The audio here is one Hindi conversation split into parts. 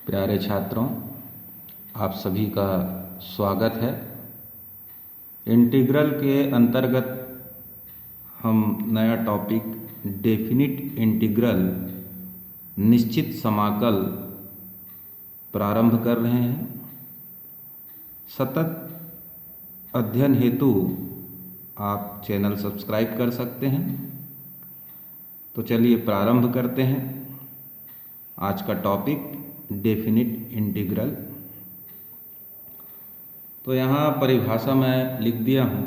प्यारे छात्रों, आप सभी का स्वागत है। इंटीग्रल के अंतर्गत हम नया टॉपिक डेफिनिट इंटीग्रल निश्चित समाकल प्रारंभ कर रहे हैं। सतत अध्ययन हेतु आप चैनल सब्सक्राइब कर सकते हैं। तो चलिए प्रारंभ करते हैं। आज का टॉपिक डेफिनिट इंटीग्रल। तो यहाँ परिभाषा में लिख दिया हूँ,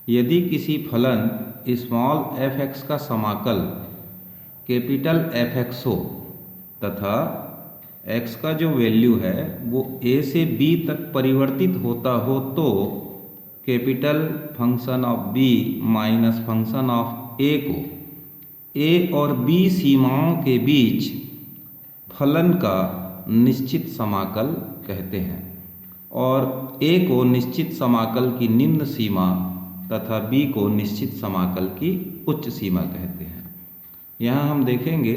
यदि किसी फलन स्मॉल एफ एक्स का समाकल कैपिटल एफ एक्स हो तथा एक्स का जो वैल्यू है वो ए से बी तक परिवर्तित होता हो तो capital function of B minus function of A को ए और बी सीमाओं के बीच फलन का निश्चित समाकल कहते हैं और ए को निश्चित समाकल की निम्न सीमा तथा बी को निश्चित समाकल की उच्च सीमा कहते हैं। यहाँ हम देखेंगे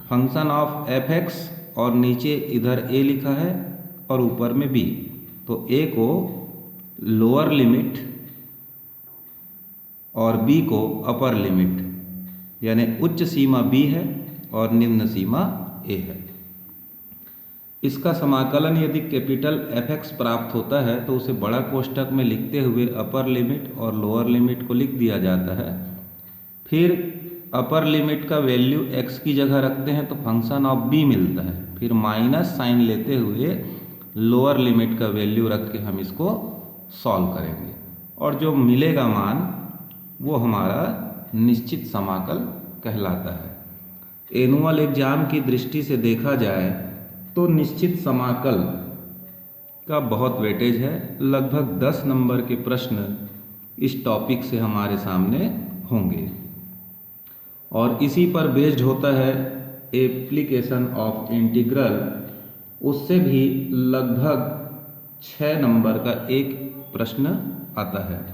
फंक्शन ऑफ एफ एक्स और नीचे इधर ए लिखा है और ऊपर में बी। तो ए को लोअर लिमिट और बी को अपर लिमिट, यानी उच्च सीमा बी है और निम्न सीमा ए है। इसका समाकलन यदि कैपिटल एफ एक्स प्राप्त होता है तो उसे बड़ा कोष्ठक में लिखते हुए अपर लिमिट और लोअर लिमिट को लिख दिया जाता है। फिर अपर लिमिट का वैल्यू एक्स की जगह रखते हैं तो फंक्शन ऑफ बी मिलता है। फिर माइनस साइन लेते हुए लोअर लिमिट का वैल्यू रख के हम इसको सॉल्व करेंगे और जो मिलेगा मान वो हमारा निश्चित समाकल कहलाता है। एनुअल एग्जाम की दृष्टि से देखा जाए तो निश्चित समाकल का बहुत वेटेज है। लगभग 10 नंबर के प्रश्न इस टॉपिक से हमारे सामने होंगे और इसी पर बेस्ड होता है एप्लीकेशन ऑफ इंटीग्रल। उससे भी लगभग 6 नंबर का एक प्रश्न आता है।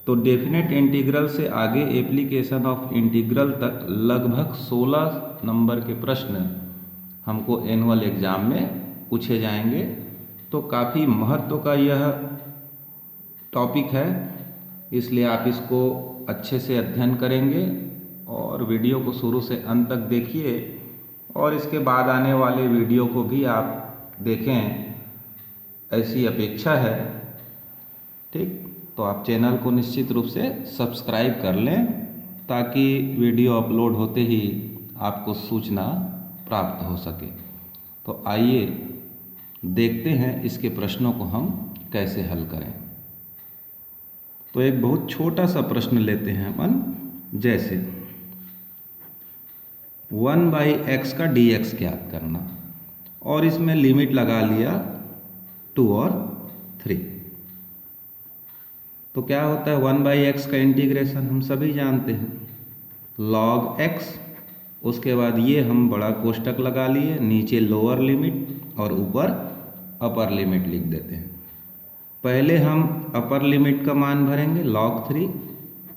तो डेफिनेट इंटीग्रल से आगे एप्लीकेशन ऑफ इंटीग्रल तक लगभग 16 नंबर के प्रश्न हमको एनुअल एग्ज़ाम में पूछे जाएंगे। तो काफ़ी महत्व का यह टॉपिक है, इसलिए आप इसको अच्छे से अध्ययन करेंगे और वीडियो को शुरू से अंत तक देखिए और इसके बाद आने वाले वीडियो को भी आप देखें, ऐसी अपेक्षा है। ठीक, तो आप चैनल को निश्चित रूप से सब्सक्राइब कर लें ताकि वीडियो अपलोड होते ही आपको सूचना प्राप्त हो सके। तो आइए देखते हैं इसके प्रश्नों को हम कैसे हल करें। तो एक बहुत छोटा सा प्रश्न लेते हैं अपन, जैसे 1/x का dx ज्ञात करना और इसमें लिमिट लगा लिया 2 और 3। तो क्या होता है 1/x का इंटीग्रेशन हम सभी जानते हैं, log x। उसके बाद ये हम बड़ा कोष्ठक लगा लिए, नीचे लोअर लिमिट और ऊपर अपर लिमिट लिख देते हैं। पहले हम अपर लिमिट का मान भरेंगे log 3,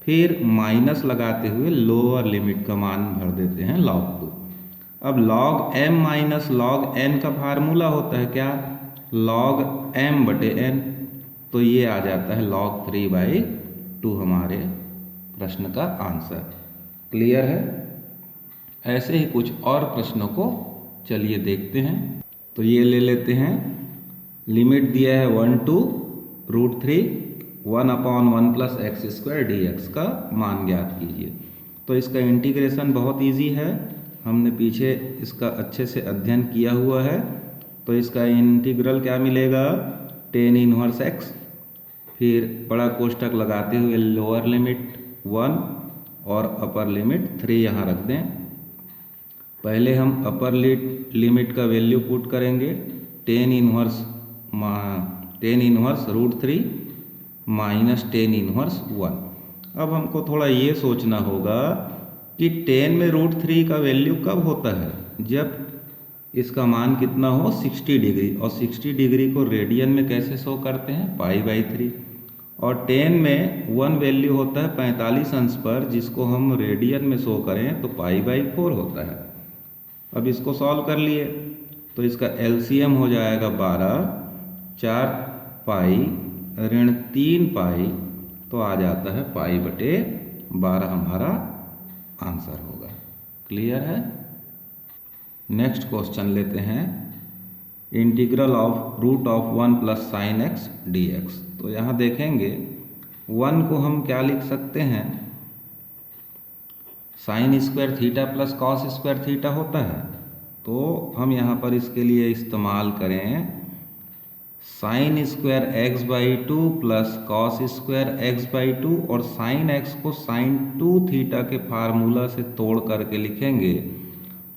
फिर माइनस लगाते हुए लोअर लिमिट का मान भर देते हैं log 2। अब log m minus log n का फार्मूला होता है क्या, log m/n। तो ये आ जाता है log 3/2 हमारे प्रश्न का आंसर। क्लियर है? ऐसे ही कुछ और प्रश्नों को चलिए देखते हैं। तो ये ले लेते हैं, लिमिट दिया है 1 to √3 1/1 + x² dx का मान ज्ञात कीजिए। तो इसका इंटीग्रेशन बहुत इजी है, हमने पीछे इसका अच्छे से अध्ययन किया हुआ है। तो इसका इंटीग्रल क्या मिलेगा, tan इनवर्स x, फिर बड़ा कोष्ठक लगाते हुए लोअर लिमिट 1 और अपर लिमिट 3 यहाँ रख दें। पहले हम अपर लिमिट का वैल्यू पुट करेंगे, tan inverse √3 minus tan inverse 1। अब हमको थोड़ा ये सोचना होगा कि tan में √3 का वैल्यू कब होता है, जब इसका मान कितना हो 60 डिग्री, और 60 डिग्री को रेडियन में कैसे शो करते हैं, π/3। और tan में 1 वैल्यू होता है 45 अंश पर, जिसको हम रेडियन में शो करें तो π/4 होता है। अब इसको सॉल्व कर लिए तो इसका एलसीएम हो जाएगा 12, 4 पाई ऋण 3 पाई, तो आ जाता है पाई बटे 12 हमारा आंसर होगा। क्लियर है। नेक्स्ट क्वेश्चन लेते हैं, integral of root of 1 plus sine X D X. तो यहाँ देखेंगे 1 को हम क्या लिख सकते हैं, sign square theta plus cos square theta होता है, तो हम यहाँ पर इसके लिए इस्तेमाल करें sine square x by 2 plus cos square x by 2, और साइन एक्स को साइन 2 थीटा के फार्मूला से तोड़ करके लिखेंगे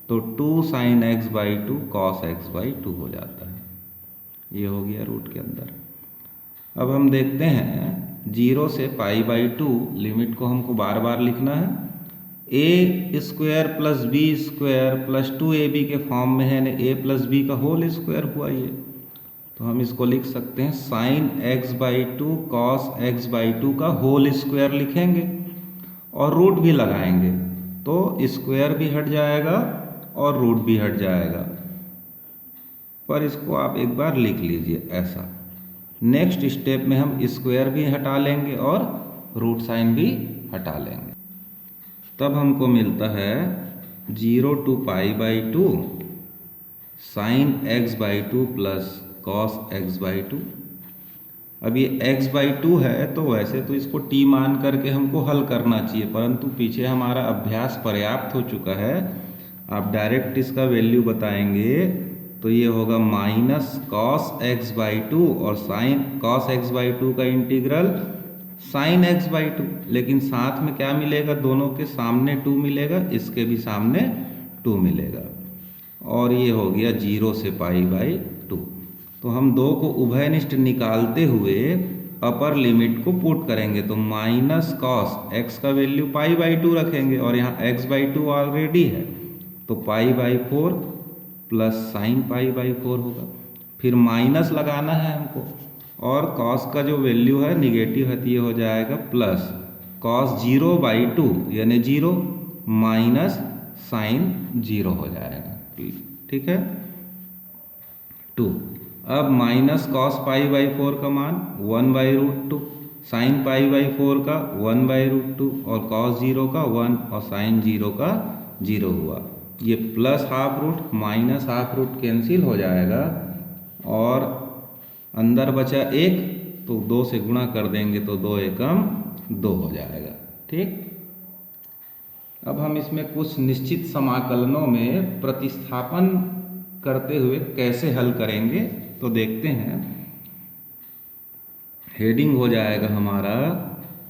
तो 2 sine x by 2 cos x by 2 हो जाता है। ये हो गया रूट के अंदर। अब हम देखते हैं 0 से पाई बाई 2 लिमिट को हमको बार बार लिखना है। A square plus B square plus 2ab के फॉर्म में है, यानी a प्लस बी का होल स्क्वायर हुआ ये, तो हम इसको लिख सकते हैं sine x by 2 cos x by 2 का होल स्क्वायर लिखेंगे और रूट भी लगाएंगे, तो स्क्वायर भी हट जाएगा और रूट भी हट जाएगा। पर इसको आप एक बार लिख लीजिए ऐसा। नेक्स्ट स्टेप में हम स्क्वायर भी हटा लेंगे और रूट साइन भी हटा लेंगे, तब हमको मिलता है 0 to pi by 2 sine x by 2 plus cos x by 2। अब ये x बाई 2 है, तो वैसे तो इसको t मान करके हमको हल करना चाहिए, परंतु पीछे हमारा अभ्यास पर्याप्त हो चुका है। आप डायरेक्ट इसका वैल्यू बताएंगे तो ये होगा माइनस कॉस एक्स बाई 2 और साइन कॉस एक्स बाई 2 का इंटीग्रल साइन एक्स बाई 2, लेकिन साथ में क्या मिलेगा, दोनों के सामने 2 मिलेगा, इसके भी सामने 2 मिलेगा, और ये हो गया 0 से पाई बाई 2। तो हम 2 को उभयनिष्ठ निकालते हुए अपर लिमिट को पुट करेंगे, तो माइनस कॉस एक्स का वैल्यू पाई बाई 2 रखेंगे और यहाँ एक्स बाई 2 ऑलरेडी है, तो पाई by 4 plus sign pi by 4 होगा। फिर माइनस लगाना है हमको, और कॉस का जो वैल्यू है निगेटिव है, तो ये हो जाएगा प्लस कॉस 0 बाई 2 यानी 0 माइनस साइन 0 हो जाएगा। ठीक है 2। अब माइनस कॉस पाई बाई 4 का मान 1 by root 2, sine pi by 4 का 1 बाई रूट 2, और कॉस 0 का 1 और साइन 0 का 0 हुआ। ये plus half root minus half root cancel हो जाएगा, और अंदर बचा 1, तो 2 से गुणा कर देंगे तो 2 एकम 2 हो जाएगा। ठीक। अब हम इसमें कुछ निश्चित समाकलनों में प्रतिस्थापन करते हुए कैसे हल करेंगे तो देखते हैं। हेडिंग हो जाएगा हमारा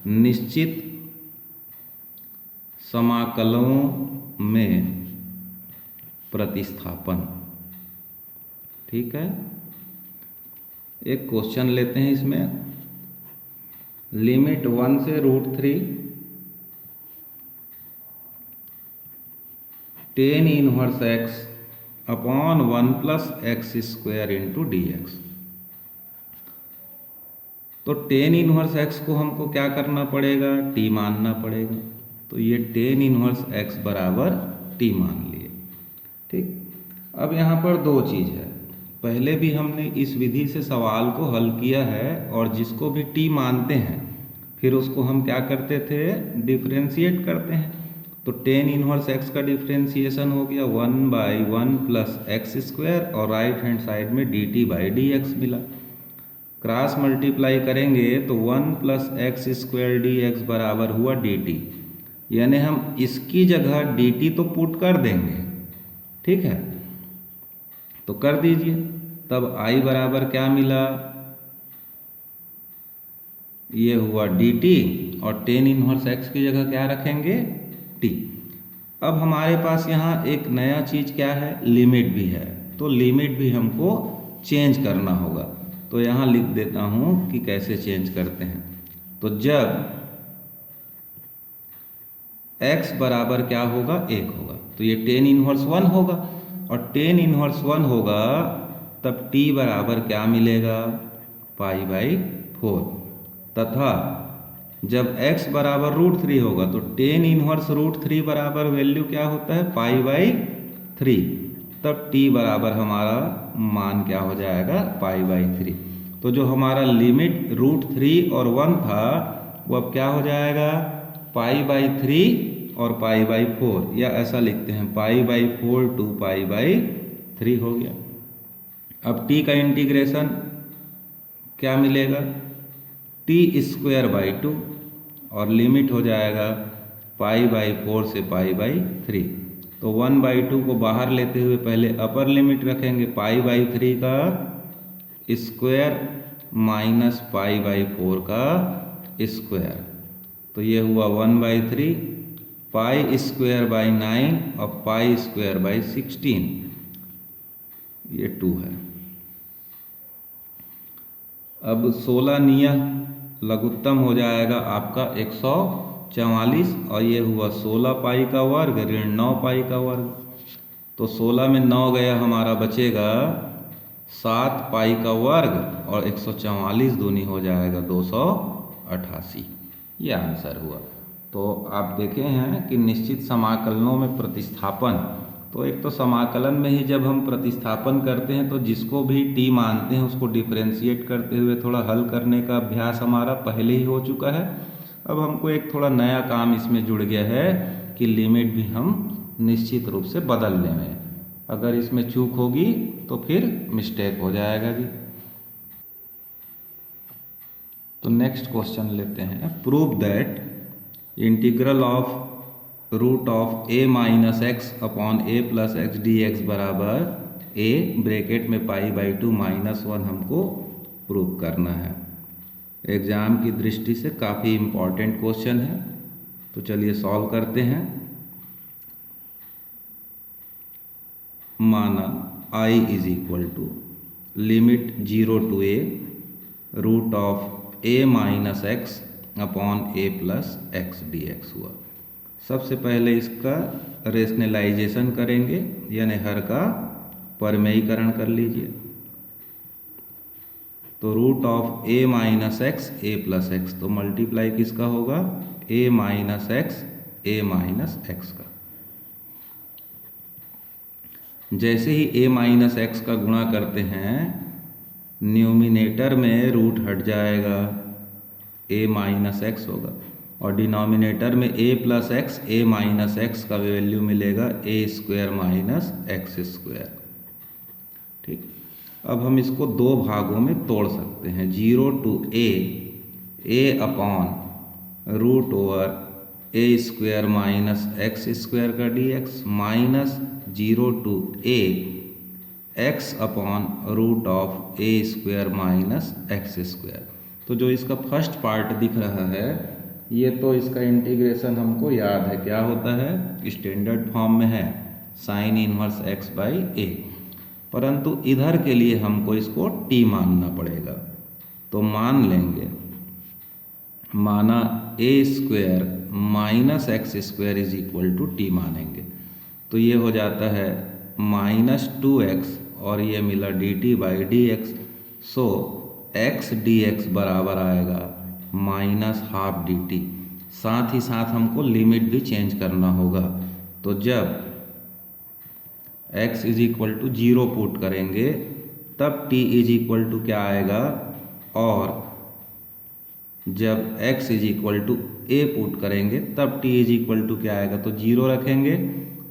निश्चित समाकलों में प्रतिस्थापन। ठीक है, एक क्वेश्चन लेते हैं इसमें, लिमिट 1 से √3 tan inverse x upon 1 plus x square into D X. तो tan इनवर्स x को हमको क्या करना पड़ेगा, t मानना पड़ेगा, तो ये tan इनवर्स x बराबर t मान लिए। ठीक। अब यहाँ पर 2 चीज़ है, पहले भी हमने इस विधि से सवाल को हल किया है, और जिसको भी t मानते हैं फिर उसको हम क्या करते थे, डिफ्रेंशिएट करते हैं। तो tan इनवर्स x का डिफ्रेंशिएशन हो गया 1 बाई 1 प्लस एक्स स्क्वायर, और राइट हैंड साइड में dt बाई डी एक्स मिला। क्रॉस मल्टीप्लाई करेंगे तो 1 plus x square D X बराबर हुआ dt, यानी हम इसकी जगह dt तो पुट कर देंगे। ठीक है, तो कर दीजिए, तब I बराबर क्या मिला, ये हुआ dt, और tan इनवर्स x की जगह क्या रखेंगे, t। अब हमारे पास यहाँ एक नया चीज़ क्या है, लिमिट भी है, तो लिमिट भी हमको चेंज करना होगा। तो यहाँ लिख देता हूँ कि कैसे चेंज करते हैं। तो जब x बराबर क्या होगा, 1 होगा, तो ये tan इनवर्स 1 होगा, और tan इनवर्स 1 होगा तब t बराबर क्या मिलेगा, पाई बाई 4, तथा जब x बराबर √3 होगा तो tan इनवर्स √3 बराबर वैल्यू क्या होता है, पाई बाई 3, तब t बराबर हमारा मान क्या हो जाएगा, π/3। तो जो हमारा लिमिट √3 और 1 था वो अब क्या हो जाएगा, π/3 और π/4, या ऐसा लिखते हैं π/4 to π/3 हो गया। अब t का इंटीग्रेशन क्या मिलेगा, t²/2 और लिमिट हो जाएगा π/4 से π/3। तो 1/2 को बाहर लेते हुए पहले अपर लिमिट रखेंगे, π/3 का स्क्वायर माइनस π/4 का स्क्वायर, तो ये हुआ 1/3, π²/9 और π²/16, ये 2 है। अब 16 नियम लघुत्तम हो जाएगा आपका 144, और ये हुआ 16 पाई का वर्ग ऋण 9 पाई का वर्ग। तो 16 में 9 गया, हमारा बचेगा 7 पाई का वर्ग, और 144 दूनी हो जाएगा 288। ये आंसर हुआ। तो आप देखे हैं कि निश्चित समाकलनों में प्रतिस्थापन, तो एक तो समाकलन में ही जब हम प्रतिस्थापन करते हैं तो जिसको भी t मानते हैं उसको डिफरेंशिएट करते हुए थोड़ा हल करने का अभ्यास हमारा पहले ही हो चुका है। अब हमको एक थोड़ा नया काम इसमें जुड़ गया है कि लिमिट भी हम निश्चित रूप से बदल लेंगे। अगर इसमें चूक होगी तो फिर मिस्टेक हो जाएगा जी। तो नेक्स्ट क्वेश्चन लेते हैं, prove that integral of root of a minus X upon a plus X D X बराबर a ब्रैकेट में π/2 -1 हमको प्रूव करना है। एग्ज़ाम की दृष्टि से काफ़ी इम्पॉर्टेंट क्वेश्चन है, तो चलिए सॉल्व करते हैं। माना I is equal to limit 0 to a root of a minus X upon a plus X D X हुआ। सबसे पहले इसका रेशनलाइजेशन करेंगे, यानी हर का परमेयीकरण कर लीजिए। तो root of a minus X a plus X, तो मल्टीप्लाई किसका होगा, a minus X a minus X का। जैसे ही a माइनस एक्स का गुणा करते हैं न्यूमिनेटर में रूट हट जाएगा, a माइनस एक्स होगा, और डिनोमिनेटर में a plus x a minus X का वैल्यू मिलेगा a² माइनस x²। ठीक, अब हम इसको दो भागों में तोड़ सकते हैं, 0 to a upon root over a² minus x² का dx minus 0 to a x upon root of a² minus x²। तो जो इसका फर्स्ट पार्ट दिख रहा है ये तो इसका इंटीग्रेशन हमको याद है, क्या होता है, स्टैंडर्ड फॉर्म में है साइन इनवर्स x/a, परंतु इधर के लिए हमको इसको t मानना पड़ेगा। तो मान लेंगे, माना a² minus x² is equal to t मानेंगे, तो ये हो जाता है -2x और ये मिला dt/dx। सो x dx बराबर आएगा -12 dt। साथ ही साथ हमको लिमिट भी चेंज करना होगा, तो जब x is equal to 0 put करेंगे तब t इज इक्वल टू क्या आएगा, और जब x is equal to a put करेंगे तब t इज इक्वल टू क्या आएगा, तो 0 रखेंगे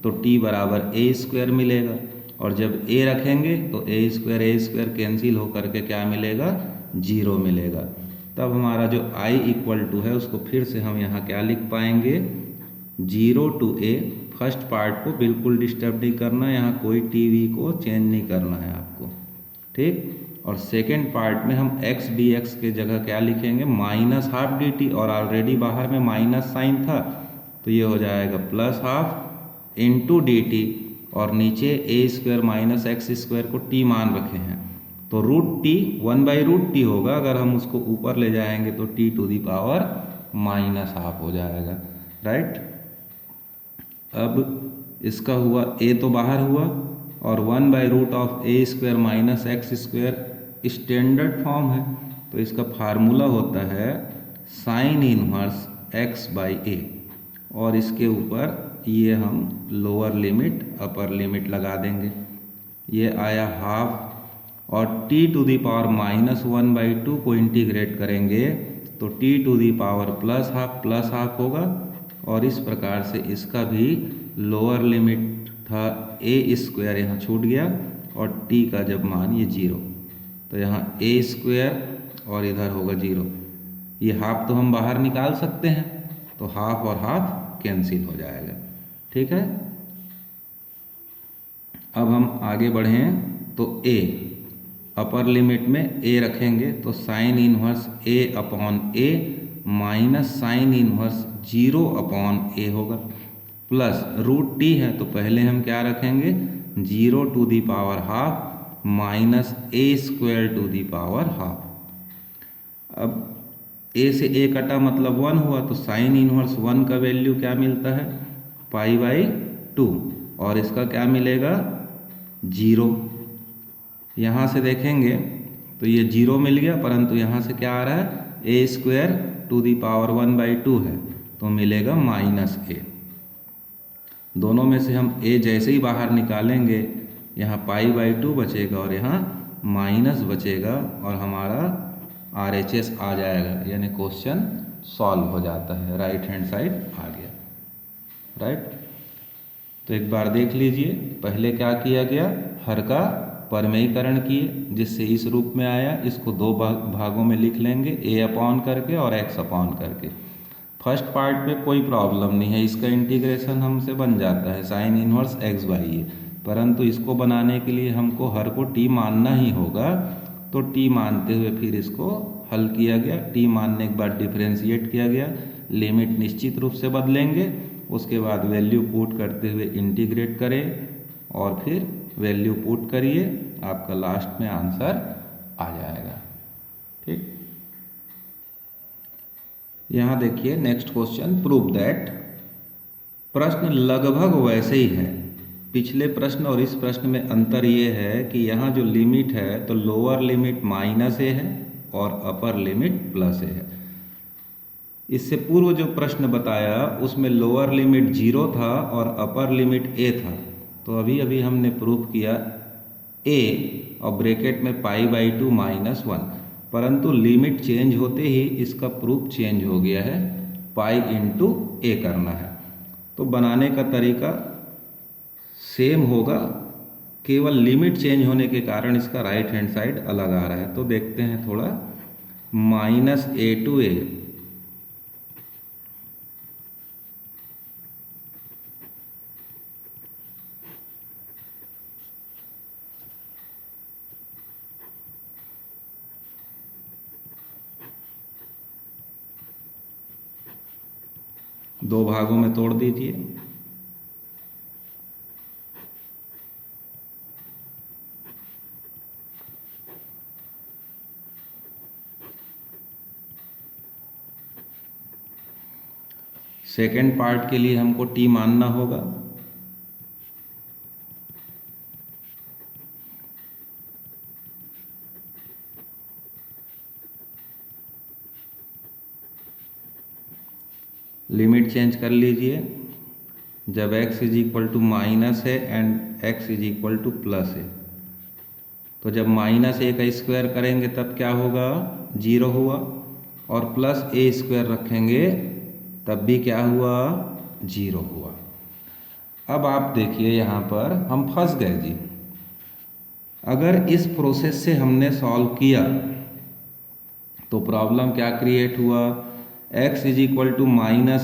तो t बराबर a² मिलेगा, और जब a रखेंगे तो a² कैंसिल होकर के क्या मिलेगा, 0 मिलेगा। तब हमारा जो i इक्वल टू है उसको फिर से हम यहाँ क्या लिख पाएंगे, 0 to a। फर्स्ट पार्ट को बिल्कुल डिस्टर्ब नहीं करना, यहाँ कोई टीवी को चेंज नहीं करना है आपको, ठीक। और सेकेंड पार्ट में हम x dx के जगह क्या लिखेंगे, -12 dt, और ऑलरेडी बाहर में माइनस साइन था तो ये हो जाएगा +12 इंटू dt, और नीचे a² माइनस x² को t मान रखे हैं तो √t 1/√t होगा। अगर हम उसको ऊपर ले जाएंगे तो t टू दी पावर -12 हो जाएगा, राइट। अब इसका हुआ a तो बाहर हुआ, और 1/√a² minus x² standard form है, तो इसका फार्मूला होता है साइन इनवर्स x/a, और इसके ऊपर ये हम लोअर लिमिट अपर लिमिट लगा देंगे। ये आया हाफ और t⁻⁻1/2 को इंटीग्रेट करेंगे तो t⁻⁻+ हाफ होगा। और इस प्रकार से इसका भी लोअर लिमिट था a², यहाँ छूट गया और t का जब मान ये 0 तो यहाँ a² और इधर होगा 0। ये हाफ तो हम बाहर निकाल सकते हैं तो हाफ और हाफ कैंसिल हो जाएगा। ठीक है, अब हम आगे बढ़ें तो a अपर लिमिट में a रखेंगे तो sine inverse a/a minus sine inverse 0/a होगा, प्लस √t है तो पहले हम क्या रखेंगे 0⁻½ माइनस a²⁻²। अब a से a कटा मतलब 1 हुआ तो साइन इनवर्स 1 का वैल्यू क्या मिलता है π/2 और इसका क्या मिलेगा 0। यहाँ से देखेंगे तो ये 0 मिल गया, परंतु यहाँ से क्या आ रहा है a²⁻1/2 है तो मिलेगा -a। दोनों में से हम a जैसे ही बाहर निकालेंगे यहाँ π/2 बचेगा और यहाँ माइनस बचेगा और हमारा RHS आ जाएगा, यानी क्वेश्चन सॉल्व हो जाता है, राइट हैंड साइड आ गया। राइट, तो एक बार देख लीजिए पहले क्या किया गया, हर का परमेयीकरण किए जिससे इस रूप में आया। इसको दो भागों में लिख लेंगे, a/ करके और x/ करके। फर्स्ट पार्ट में कोई प्रॉब्लम नहीं है, इसका इंटीग्रेशन हमसे बन जाता है साइन इनवर्स x/a, परंतु इसको बनाने के लिए हमको हर को t मानना ही होगा। तो t मानते हुए फिर इसको हल किया गया, t मानने के बाद डिफरेंशिएट किया गया, लिमिट निश्चित रूप से बदलेंगे, उसके बाद वैल्यू पुट करते हुए इंटीग्रेट करें और फिर वैल्यू पुट करिए, आपका लास्ट में आंसर आ जाएगा। ठीक, यहाँ देखिए नेक्स्ट क्वेश्चन, प्रूव दैट। प्रश्न लगभग वैसे ही है, पिछले प्रश्न और इस प्रश्न में अंतर ये है कि यहाँ जो लिमिट है तो लोअर लिमिट -a है और अपर लिमिट +a है। इससे पूर्व जो प्रश्न बताया उसमें लोअर लिमिट 0 था और अपर लिमिट a था। तो अभी अभी हमने प्रूफ किया a और ब्रैकेट में π/2 -1, परंतु लिमिट चेंज होते ही इसका प्रूफ चेंज हो गया है, π/a करना है। तो बनाने का तरीका सेम होगा, केवल लिमिट चेंज होने के कारण इसका राइट हैंड साइड अलग आ रहा है। तो देखते हैं थोड़ा, -a to a दो भागों में तोड़ दीजिए। सेकेंड पार्ट के लिए हमको t मानना होगा। लिमिट चेंज कर लीजिए, जब x = है एंड x = है, तो जब -a का स्क्वायर करेंगे तब क्या होगा 0 हुआ, और +a² रखेंगे तब भी क्या हुआ 0 हुआ। अब आप देखिए यहाँ पर हम फंस गए जी। अगर इस प्रोसेस से हमने सॉल्व किया तो प्रॉब्लम क्या क्रिएट हुआ, x =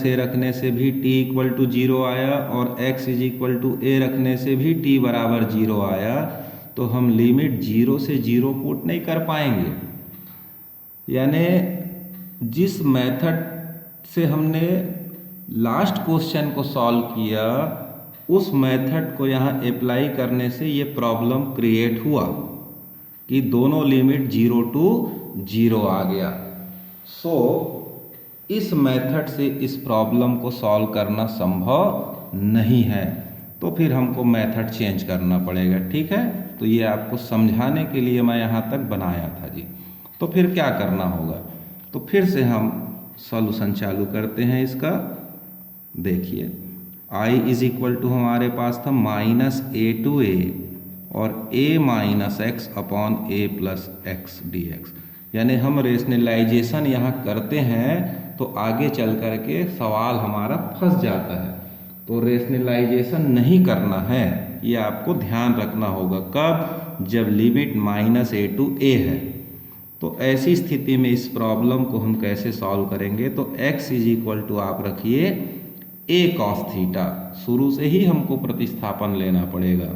-a रखने से भी t = 0 आया और x = a रखने से भी t = 0 आया। तो हम लिमिट 0 से 0 पुट नहीं कर पाएंगे, यानी जिस मेथड से हमने लास्ट क्वेश्चन को सॉल्व किया उस मेथड को यहाँ अप्लाई करने से ये प्रॉब्लम क्रिएट हुआ कि दोनों लिमिट 0 to 0 आ गया। सो इस मेथड से इस प्रॉब्लम को सॉल्व करना संभव नहीं है, तो फिर हमको मेथड चेंज करना पड़ेगा। ठीक है, तो ये आपको समझाने के लिए मैं यहाँ तक बनाया था जी। तो फिर क्या करना होगा, तो फिर से हम सॉल्यूशन चालू करते हैं इसका। देखिए आई इज इक्वल टू हमारे पास था माइनस ए टू ए और ए माइनस एक्स अपॉन ए प्लस एक्स डी एक्स, यानी हम रेशनलाइजेशन यहाँ करते हैं तो आगे चल कर के सवाल हमारा फंस जाता है। तो रेशनलाइजेशन नहीं करना है, ये आपको ध्यान रखना होगा। कब? जब लिमिट माइनस ए टू ए है। तो ऐसी स्थिति में इस प्रॉब्लम को हम कैसे सॉल्व करेंगे? तो x इज इक्वल टू आप रखिए a कॉस थीटा, शुरू से ही हमको प्रतिस्थापन लेना पड़ेगा।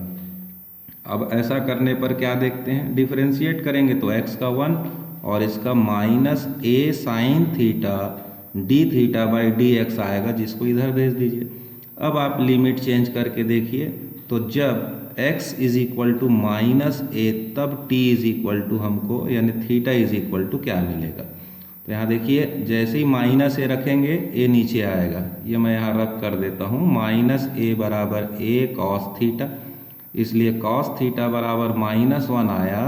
अब ऐसा करने पर क्या देखते हैं, डिफरेंशिएट करेंगे तो x का 1 और इसका minus a sine theta D theta by D x आएगा, जिसको इधर भेज दीजिए। अब आप लिमिट चेंज करके देखिए, तो जब x is equal to minus a तब t इज इक्वल टू हमको यानी थीटा इज इक्वल टू क्या मिलेगा? तो यहाँ देखिए, जैसे ही माइनस ए रखेंगे a नीचे आएगा, ये मैं यहाँ रख कर देता हूँ, माइनस ए बराबर a कॉस थीटा, इसलिए कॉस थीटा बराबर -1 आया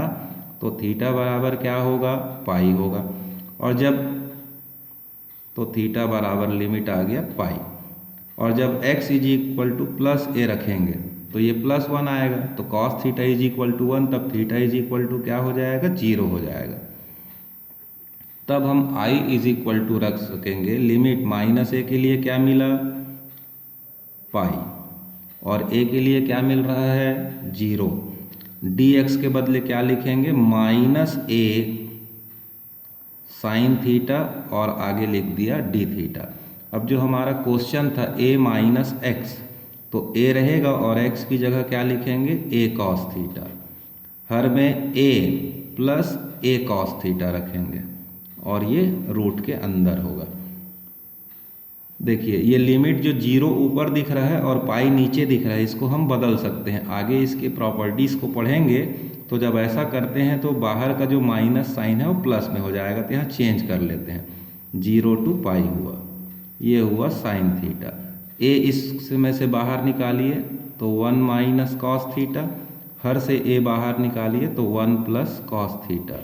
तो थीटा बराबर क्या होगा? पाई होगा। और जब तो थीटा बराबर लिमिट आ गया पाई, और जब x is equal to plus a रखेंगे तो ये +1 आएगा, तो cos theta is equal to 1, तब थीटा इज इक्वल टू क्या हो जाएगा? 0 हो जाएगा। तब हम i इज इक्वल टू रख सकेंगे लिमिट माइनस ए के लिए क्या मिला? पाई, और a के लिए क्या मिल रहा है? 0। dx के बदले क्या लिखेंगे? माइनस ए साइन थीटा और आगे लिख दिया डी थीटा। अब जो हमारा क्वेश्चन था a माइनस एक्स, तो a रहेगा और x की जगह क्या लिखेंगे? a cos theta. हर में a plus a cos theta रखेंगे और ये रूट के अंदर होगा। देखिए, ये लिमिट जो 0 ऊपर दिख रहा है और पाई नीचे दिख रहा है, इसको हम बदल सकते हैं। आगे इसके प्रॉपर्टीज़ को पढ़ेंगे तो जब ऐसा करते हैं तो बाहर का जो माइनस साइन है वो प्लस में हो जाएगा, तो यहाँ चेंज कर लेते हैं। 0 टू पाई हुआ, ये हुआ साइन थीटा। a इसमें से बाहर निकालिए तो 1 माइनस कॉस थीटा, हर से a बाहर निकालिए तो 1 plus cos theta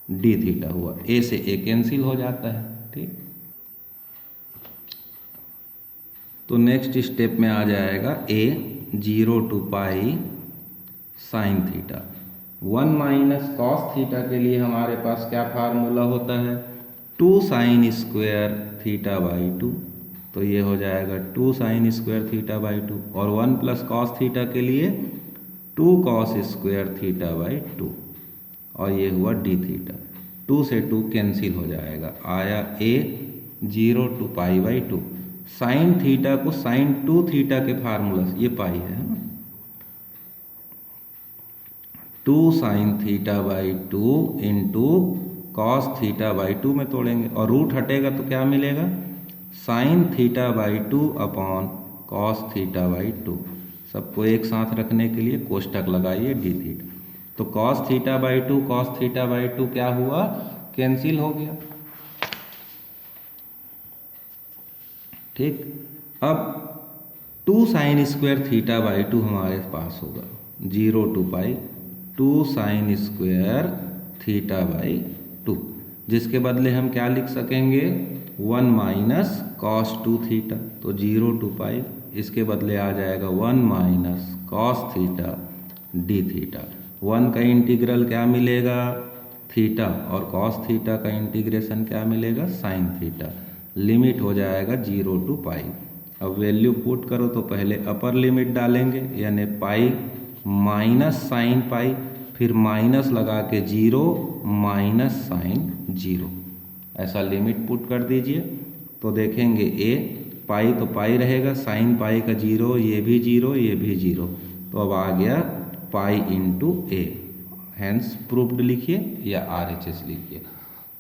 D theta हुआ। a से a कैंसिल हो जाता है, ठीक। तो नेक्स्ट स्टेप में आ जाएगा a 0 to pi sine theta. 1 minus cos theta के लिए हमारे पास क्या फार्मूला होता है? 2 साइन स्क्वायर थीटा बाई 2, तो ये हो जाएगा 2 साइन स्क्वायर थीटा बाई 2, और 1 प्लस कॉस थीटा के लिए 2 कॉस स्क्वायर थीटा बाई 2, और ये हुआ डी थीटा। 2 से 2 कैंसिल हो जाएगा, आया a 0 to pi by 2। Sine theta को साइन 2 थीटा के फार्मूला से, ये पाई है ना, 2 sine theta by 2 into cos theta by 2 में तोड़ेंगे और रूट हटेगा तो क्या मिलेगा? Sine theta by 2 upon cos theta by 2। सबको एक साथ रखने के लिए कोष्टक लगाइए डी थीटा। तो cos theta by 2 cos theta by 2 क्या हुआ? कैंसिल हो गया, ठीक। अब 2 साइन स्क्वायर थीटा बाई 2 हमारे पास होगा, 0 to pi 2 sine square theta by 2, जिसके बदले हम क्या लिख सकेंगे? 1 माइनस कॉस 2 थीटा, तो 0 टू पाई, इसके बदले आ जाएगा 1 minus cos theta D theta. 1 का इंटीग्रल क्या मिलेगा? थीटा, और कॉस थीटा का इंटीग्रेशन क्या मिलेगा? Sine theta. लिमिट हो जाएगा 0 टू पाई। अब वैल्यू पुट करो तो पहले अपर लिमिट डालेंगे, यानी पाई माइनस साइन पाई, फिर माइनस लगा के 0 माइनस साइन 0, ऐसा लिमिट पुट कर दीजिए। तो देखेंगे a पाई तो पाई रहेगा, साइन पाई का 0, ये भी 0, ये भी 0, तो अब आ गया pi into a। Hence proved लिखिए या RHS लिखिए।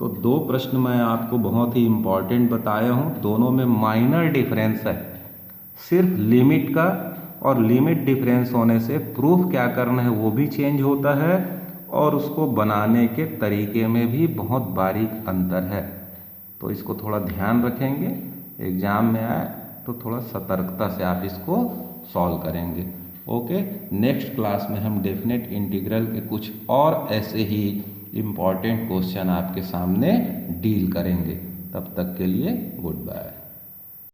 तो 2 प्रश्न मैं आपको बहुत ही इम्पॉर्टेंट बताया हूँ, दोनों में माइनर डिफरेंस है, सिर्फ लिमिट का, और लिमिट डिफरेंस होने से प्रूफ क्या करना है वो भी चेंज होता है, और उसको बनाने के तरीके में भी बहुत बारीक अंतर है। तो इसको थोड़ा ध्यान रखेंगे, एग्ज़ाम में आए तो थोड़ा सतर्कता से आप इसको सॉल्व करेंगे। ओके, नेक्स्ट क्लास में हम डेफिनेट इंटीग्रल के कुछ और ऐसे ही इम्पॉर्टेंट क्वेश्चन आपके सामने डील करेंगे। तब तक के लिए गुड बाय।